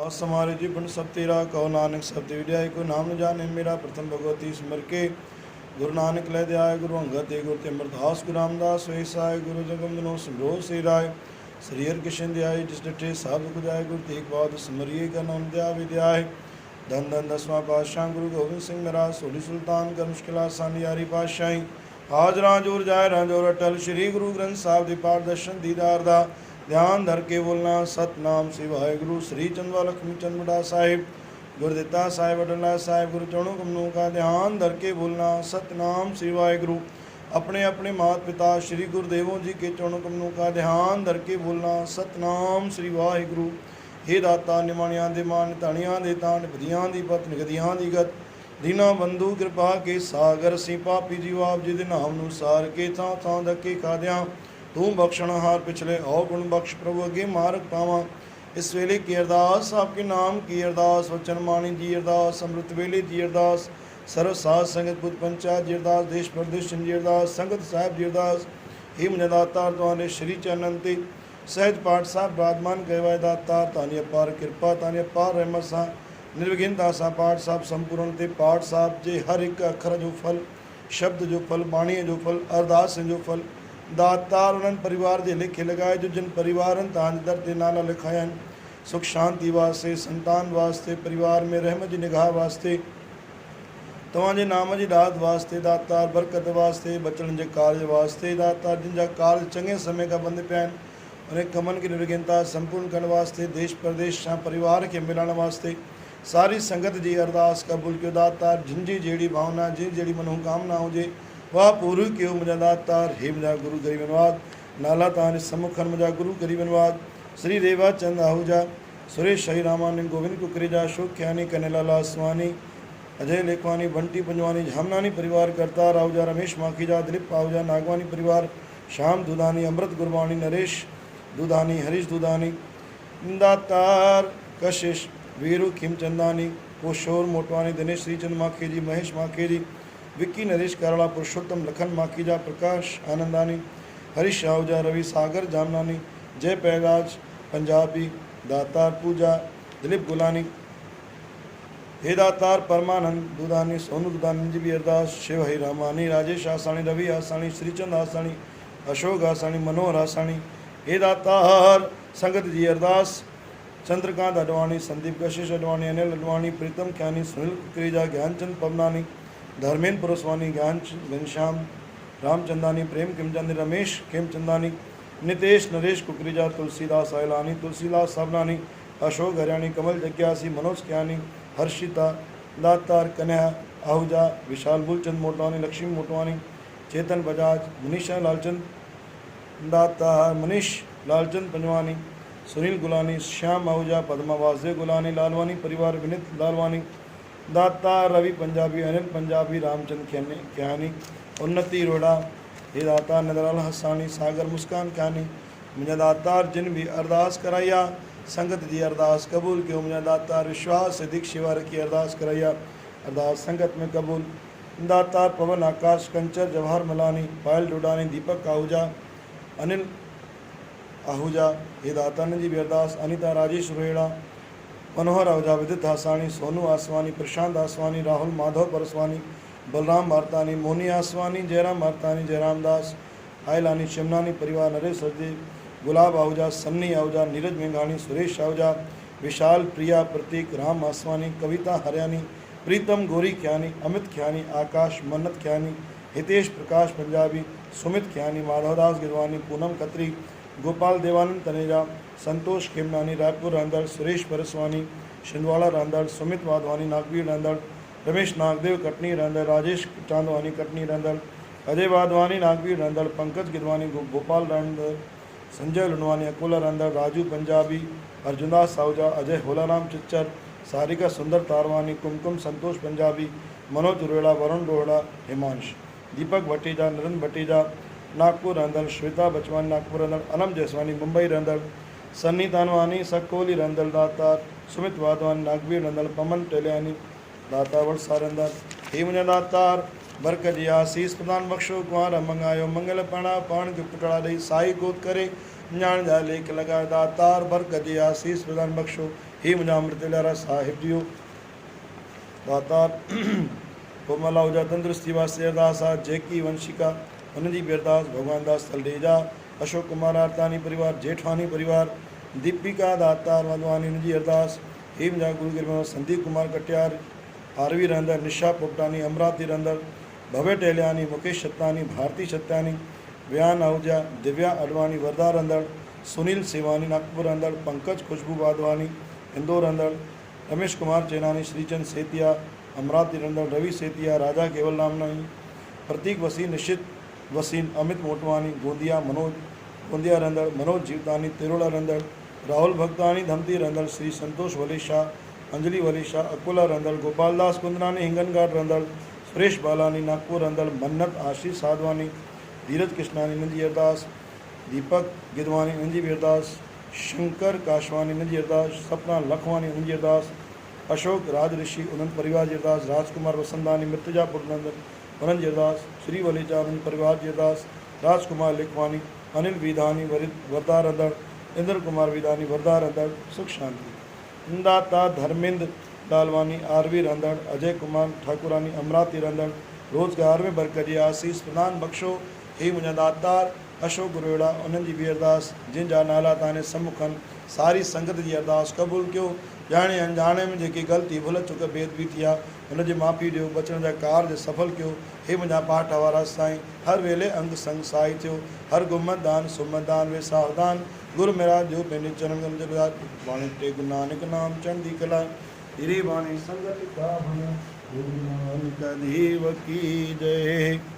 हमारे जीवन सब तेरा कहो नानक सब विद्या को नाम न जाने मेरा प्रथम भगवती स्मर के गुरु नानक लय दयाय गुरु अंगद गुरु अमरदास गुरु रामदास वेसाय गुरु जगमदनो सिमरो से राय श्री हर कृष्ण दयाय जिस डटे साधु गुजाय गुरु तेग बाद स्मरिये का नाम दया विद्याय धन धन दसवां पातशाह गुरु गोविंद सिंह मेरा सोली सुल्तान कर मुश्किल आसानी यारी पातशाही आज राजोर जाय राजोर अटल श्री गुरु ग्रंथ साहिब दी पाठ दर्शन दीदार दा ध्यान धर के बोलना सतनाम शिवाय गुरु श्री चंद्वा लक्ष्मी चंद्रबड़ा साहिब गुरुदिता साहिब अटला साहिब गुरु चरणों कमलों का ध्यान धर के बोलना सतनाम शिवाय गुरु अपने अपने माता पिता श्री गुरुदेवों जी के चरणों कमलों का ध्यान धर के बोलना सतनाम श्री वाहिगुरु हे दाता निमाणियां दे मान ताणियां दे ताण बदियां दी पत निगदियां दी गत दीना बंधु कृपा के सागर सी पापी जीव आप जी दे नाम नू सार के थां थां धक्के खाद्यां तू बख्शणहार पिछले और गुण बख्श प्रभु अगे मार्ग पावा इस वेले की अरदास आपके नाम की अरदास वचन माणी जी अरदास अमृत वेले जी अरदास सर्व साध संगत पुत पंचायत जी अरदास देश प्रदेश जी अरदास संगत साहिब जी अरदास हे मुझे दातार तुम्हारे श्री चरणन ते सहज पाठ साहब विराजमान कहवाए दातार तानी अपार कृपा तानी अपार रहमत सा निर्विघ्नता सा पाठ साहब संपूर्ण ते पाठ साहब जे हर एक अखर जो फल शब्द जो फल बाणी जो फल अरदास जो फल दातार उन्हनि परिवार जे लेखे लगाए जो जिन परिवारनि तव्हांजे दर ते नाला लिखाया आहिनि सुख शांति वास्ते संतान वास्ते परिवार में रहमत जी निगाह वास्ते तव्हांजे नाम जी दात वास्ते दातार बरकत वास्ते बचण जे कार्य वास्ते दातार जिन जा कार्य चङे समय का बंद पिया आहिनि उन कमनि खे निर्विघ्नता संपूर्ण करण वास्ते देश प्रदेश सां परिवार के मिलण वास्ते सारी संगत जी अरदास कबूल कयो दातार जिन जी जहिड़ी भावना जिन जहिड़ी मनोकामना हुजे वाह पूरी कयो मुंहिंजा दातार हे मुंहिंजा गुरु गरीबनवाद नाला तव्हांजे सम्मुखनि मुंहिंजा गुरु गरीबनवाद श्री रेवाचंद आहूजा सुरेश शाही रामानी गोविंद कुकरेजा अशोक ख्यानी कन्हैयालाल आसवानी अजय लेखवानी बंटी पंजवानी झामनानी परिवार करतार आहूजा रमेश माखीजा दिलीप आहूजा नागवानी परिवार श्याम दुधानी अमृत गुरबाणी नरेश दुधानी हरीश दुधानी दातार कशिश वीरू खिमचंदानी कोशोर मोटवानी दिनेश श्रीचंद माखेजी महेश माखेजी विक्की नरेश काराला पुरुषोत्तम लखन माखीजा प्रकाश आनंदानी हरीश आहूजा रवि सागर जामनानी जय पैराज पंजाबी दातार पूजा दिलीप गुलानी हे दातार परमानंद दुधानी सोनू दुधानी जी भी अरदास शिव हरि रामानी राजेश आसानी रवि आसानी श्रीचंद आसानी अशोक आसानी मनोहर आसानी हे दातार संगत जी अरदास चंद्रकांत अडवाणी संदीप कशिश अडवाणी अनिल अडवाणी प्रीतम ख्यानी सुनील कुकरेजा ज्ञानचंद पवनानी धर्मेंद्र पुरस्वानी ज्ञान घनश्याम रामचंदानी प्रेम खेमचंद रमेश खेमचंदानी नितेश नरेश कुकरेजा तुलसीदास आयलानी तुलसीदास साबनानी अशोक हरियाणी कमल जग्यासी मनोज क्यानी हर्षिता दातार कन्या आहूजा विशाल मूलचंद मोटवानी लक्ष्मी मोटवानी चेतन बजाज मनीषा लालचंद दातार मनीष लालचंद पंजवानी सुनील गुलानी श्याम आहूजा पद्मा वासुदेव गुलानी लालवानी परिवार विनीत लालवानी दाता रवि पंजाबी अनिल पंजाबी रामचंद क्यानी उन्नति रोड़ा हे दाता नदलाल हसानी सागर मुस्कान क्यानी मुझे दातार जिन भी अरदास कराइया संगत जी अरदास कबूल क्यों मुझे दातार विश्वास सिद्धिक शिवा की अरदास कराइया अरदास संगत में कबूल दातार पवन आकाश कंचर जवाहर मलानी पायल डोडानी दीपक आहूजा अनिल आहूजा हे दातान जी भी अरदास अनिता राजेश रोहेड़ा मनोहर आहूजा विदित हासानी सोनू आसवानी प्रशांत आसवानी राहुल माधव परसवानी बलराम मारतानी मोनी आसवानी जयराम मारतानी जयराम दास आयलानी शिमनानी परिवार नरेश सरदेव गुलाब आहूजा सन्नी आहूजा नीरज मेघानी सुरेश आहूजा विशाल प्रिया प्रतीक राम आसवानी कविता हरियाणी प्रीतम गोरी ख्यानी अमित ख्यानी आकाश मन्नत ख्यानी हितेश प्रकाश पंजाबी सुमित ख्यानी माधवदास गिरवानी पूनम खत्री गोपाल देवानंद तनेजा संतोष खेमनानी रायपुर रांदड़ सुरेश परसवानी छिंदवाड़ा रांदड़ सुमित वाधवानी नागवीर रांदड़ रमेश नागदेव कटनी रांदड़ राजेश चांदवानी कटनी रांदड़ अजय वाधवानी नागवीर रांदड़ पंकज गिरवानी गोपाल रांदड़ संजय लुनवानी अकोला रांदड़ राजू पंजाबी अर्जुनदास साहूजा अजय होलाराम चिच्चर सारिका सुंदर तारवानी कुमकुम संतोष पंजाबी मनोज उरेड़ा वरुण डोहड़ा हिमांश दीपक भटीजा नरेंद्र भटीजा नागपुर रंदल श्वेता बचवानी नागपुर रंदल अनम जयसवानी मुंबई रंदल सन्नी तानवानी सकोली रंदल दातार सुमित वाधवानी नागवीर रंदल पमन टेलियानी दातार वड़सा रंदल हे मुझे दातार बरकत जी आशीष प्रदान बख्शो कुंवर मंगायो मंगल पणा पाण के पुटड़ा दई साई गोद करे न्याण जा लेख लगाए दातार बरकत जी आशीष प्रदान बख्शो हे मुझा अमृत लारा साहिब जियो दातार कोमला उजा तंदुरुस्ती वास्ते अरदास आ जैकी वंशिका उनजी बि अरदास भगवान दास तलरेजा अशोक कुमार आरतानी परिवार जेठवानी परिवार दीपिका दातार वाधवानी उनजी अरदास हे मुझा गुरु गिरम संदीप कुमार कटियार आरवी रहंदड़ निशा पोपटानी अमरावती रहंदड़ भव्य टेलियानी मुकेश छत्तानी भारती छत्तानी व्यान आहूजा दिव्या अडवाणी वर्धा रहंदड़ सुनील सेवानी नागपुर रहंदड़ पंकज खुशबू वाधवानी इंदौर रहंदड़ रमेश कुमार चेनानी श्रीचंद सेतिया अमरावती रहंदड़ रवि सेतिया राजा केवल रामनानी प्रतीक वसीन निश्चित वसीन अमित मोटवानी गोंदिया मनोज गोंदिया रहंदड़ मनोज जीवतानी तिरोड़ा रहंदड़ राहुल भक्तानी धमती रहंदड़ श्री संतोष वलेशा अंजलि वलेशा अकोला रहंदड़ गोपालदास कुंदरानी हिंगनघाट रहंदड़ सुरेश बालानी नागपुर रहंदड़ मन्नत आशीष साधवानी धीरज कृष्णानी नंदी अरदास दीपक गिदवानी नंदी अरदास शंकर काशवानी नंदी अरदास सपना लखवानी नंदी अरदास अशोक राज ऋषि उन्हनि परिवार जी अरदास राजकुमार वसंदानी मृत्युजा पुटनंदन उन्हनि जी अरदास श्री वलेजा उन्हनि परिवार जी अरदास राजकुमार लिखवानी अनिल विधानी वर्धा रहंदड़ इंद्र कुमार विधानी वर्धा रहंदड़ सुख शांति दाता धर्मेंद्र लालवानी आरवी रहंदड़ अजय कुमार ठाकुरानी अमरावती रहंदड़ रोजगार में बरकरी आसीस प्रदान बख्शो हे मुंहिंजा दातार अशोक गुरुड़ा उन्हनि जी बि अरदास जिन जा नाला ताने सम्मुखनि सारी संगत जी अरदास क़बूल कयो ॼाणे अनजाणे में जेकी ग़लती भुल चुक भेद बि थी आहे हुनजी माफ़ी ॾियो बचण जा कार्य सफल कयो हे मुंहिंजा पाठ वारा साईं हर वेले अंग संग साई थियो हर गुमत दान सुमत दान वे सावधान गुरु मेरा जो पंहिंजे चरण वाणी टे गुरु नानक नाम चढ़ंदी कला हिरी वाणी संगत का गुरु नानक देव की जय।